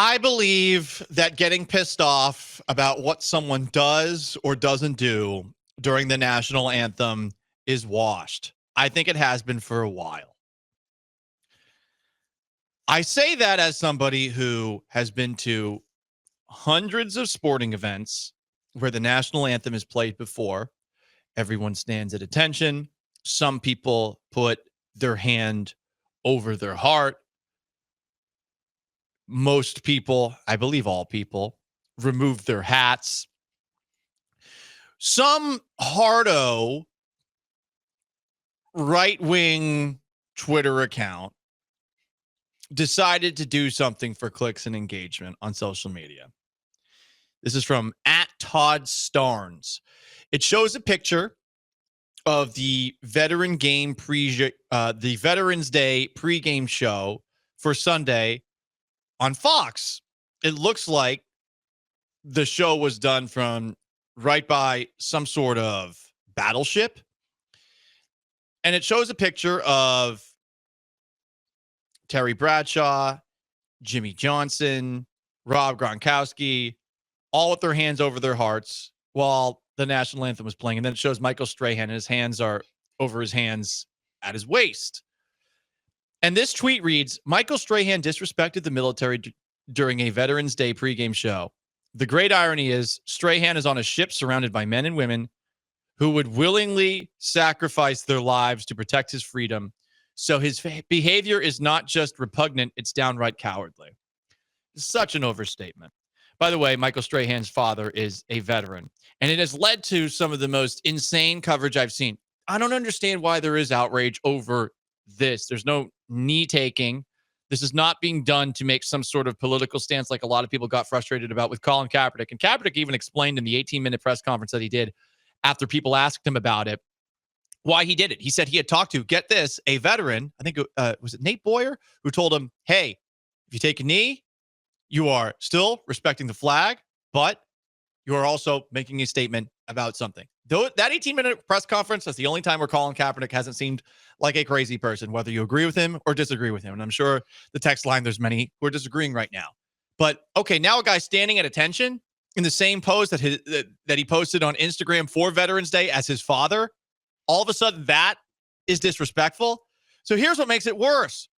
I believe that getting pissed off about what someone does or doesn't do during the national anthem is washed. I think it has been for a while. I say that as somebody who has been to hundreds of sporting events where the national anthem is played before. Everyone stands at attention. Some people put their hand over their heart. Most people, I believe all people, remove their hats. Some hardo right-wing Twitter account decided to do something for clicks and engagement on social media. This is from @ToddStarnes. It shows a picture of the Veterans Day pregame show for Sunday on Fox. It looks like the show was done from right by some sort of battleship. And it shows a picture of Terry Bradshaw, Jimmy Johnson, Rob Gronkowski, all with their hands over their hearts while the national anthem was playing. And then it shows Michael Strahan, and his hands are over his hands at his waist. And this tweet reads, Michael Strahan disrespected the military during a Veterans Day pregame show. The great irony is Strahan is on a ship surrounded by men and women who would willingly sacrifice their lives to protect his freedom. So his behavior is not just repugnant, it's downright cowardly. It's such an overstatement. By the way, Michael Strahan's father is a veteran, and it has led to some of the most insane coverage I've seen. I don't understand why there is outrage over this. There's no knee taking. This is not being done to make some sort of political stance like a lot of people got frustrated about with Colin Kaepernick. And Kaepernick even explained in the 18-minute press conference that he did after people asked him about it, why he did it. He said he had talked to, get this, a veteran, I think, was it Nate Boyer, who told him, hey, if you take a knee, you are still respecting the flag, but you are also making a statement about something. Though that 18-minute press conference, that's the only time where Colin Kaepernick hasn't seemed like a crazy person, whether you agree with him or disagree with him. And I'm sure the text line, there's many who are disagreeing right now. But, okay, now a guy standing at attention in the same pose that he posted on Instagram for Veterans Day as his father, all of a sudden that is disrespectful. So here's what makes it worse.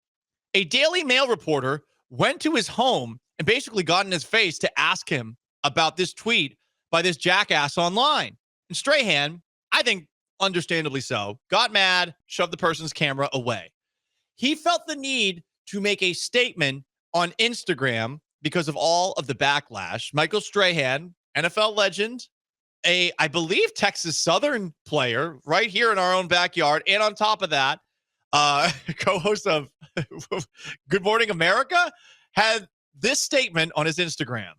A Daily Mail reporter went to his home and basically got in his face to ask him about this tweet by this jackass online. And Strahan, I think understandably so, got mad, shoved the person's camera away. He felt the need to make a statement on Instagram because of all of the backlash. Michael Strahan, NFL legend, I believe Texas Southern player right here in our own backyard. And on top of that, co-host of Good Morning America, had this statement on his Instagram.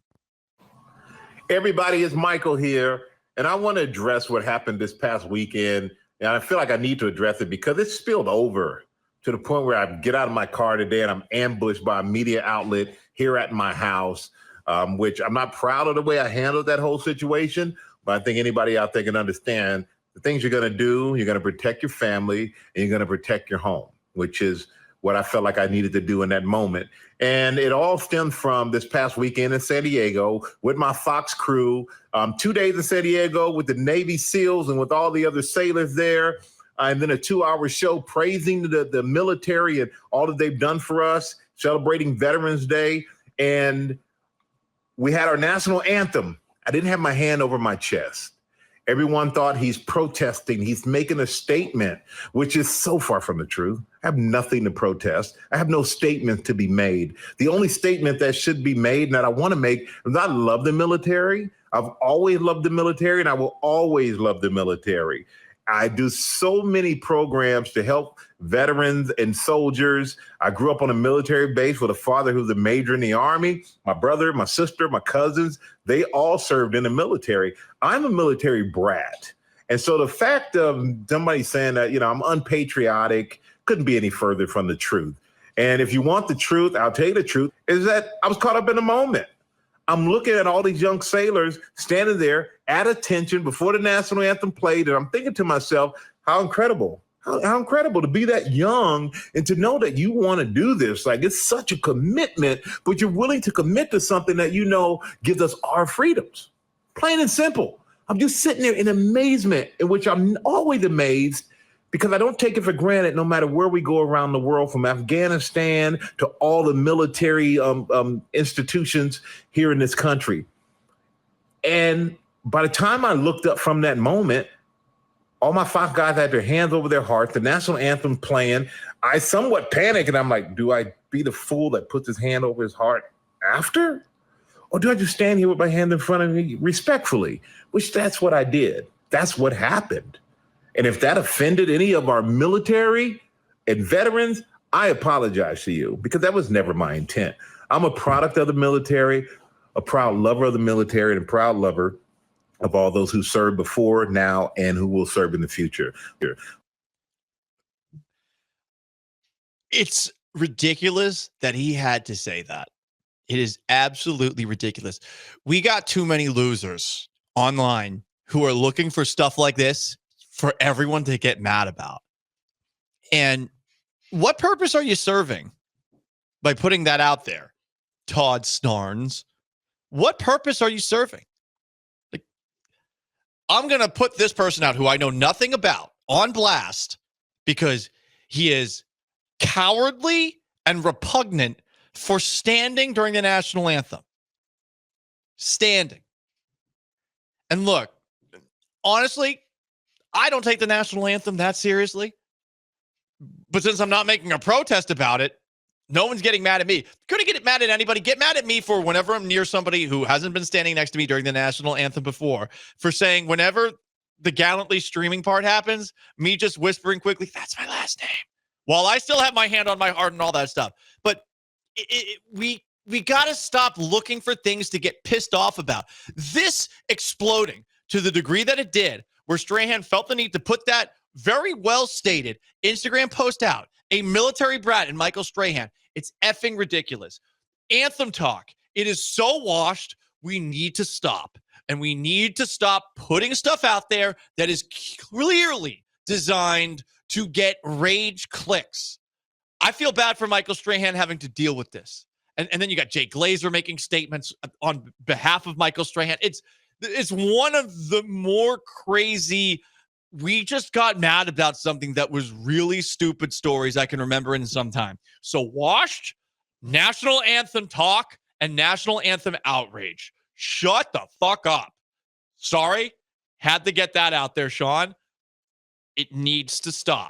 Everybody, it's Michael here, and I want to address what happened this past weekend. And I feel like I need to address it because it spilled over to the point where I get out of my car today and I'm ambushed by a media outlet here at my house, which I'm not proud of the way I handled that whole situation. But I think anybody out there can understand the things you're going to do. You're going to protect your family and you're going to protect your home, which is what I felt like I needed to do in that moment. And it all stemmed from this past weekend in San Diego with my Fox crew, 2 days in San Diego with the Navy SEALs and with all the other sailors there. And then a 2-hour show praising the military and all that they've done for us, celebrating Veterans Day. And we had our national anthem. I didn't have my hand over my chest. Everyone thought he's protesting. He's making a statement, which is so far from the truth. I have nothing to protest. I have no statement to be made. The only statement that should be made and that I want to make is I love the military. I've always loved the military, and I will always love the military. I do so many programs to help veterans and soldiers. I grew up on a military base with a father who's a major in the Army. My brother, my sister, my cousins, they all served in the military. I'm a military brat. And so the fact of somebody saying that, I'm unpatriotic couldn't be any further from the truth. And if you want the truth, I'll tell you the truth, is that I was caught up in the moment. I'm looking at all these young sailors standing there at attention before the national anthem played, and I'm thinking to myself, how incredible, How incredible to be that young and to know that you want to do this. Like, it's such a commitment, but you're willing to commit to something that you know gives us our freedoms. Plain and simple. I'm just sitting there in amazement, in which I'm always amazed because I don't take it for granted no matter where we go around the world, from Afghanistan to all the military institutions here in this country. And by the time I looked up from that moment, all my 5 guys had their hands over their hearts, the national anthem playing. I somewhat panicked, and I'm like, do I be the fool that puts his hand over his heart after? Or do I just stand here with my hand in front of me respectfully? Which that's what I did. That's what happened. And if that offended any of our military and veterans, I apologize to you, because that was never my intent. I'm a product of the military, a proud lover of the military, and a proud lover of all those who served before, now, and who will serve in the future. It's ridiculous that he had to say that. It is absolutely ridiculous. We got too many losers online who are looking for stuff like this for everyone to get mad about. And what purpose are you serving by putting that out there, Todd Starnes? What purpose are you serving? I'm going to put this person out who I know nothing about on blast because he is cowardly and repugnant for standing during the national anthem. Standing. And look, honestly, I don't take the national anthem that seriously. But since I'm not making a protest about it, no one's getting mad at me. Couldn't get mad at anybody. Get mad at me for whenever I'm near somebody who hasn't been standing next to me during the national anthem before, for saying whenever the gallantly streaming part happens, me just whispering quickly, that's my last name, while I still have my hand on my heart and all that stuff. But we got to stop looking for things to get pissed off about. This exploding to the degree that it did, where Strahan felt the need to put that very well stated Instagram post out, a military brat in Michael Strahan. It's effing ridiculous. Anthem talk. It is so washed. We need to stop. And we need to stop putting stuff out there that is clearly designed to get rage clicks. I feel bad for Michael Strahan having to deal with this. And then you got Jay Glazer making statements on behalf of Michael Strahan. It's one of the more crazy, we just got mad about something that was really stupid stories I can remember in some time. So washed, national anthem talk, and national anthem outrage. Shut the fuck up. Sorry. Had to get that out there, Sean. It needs to stop.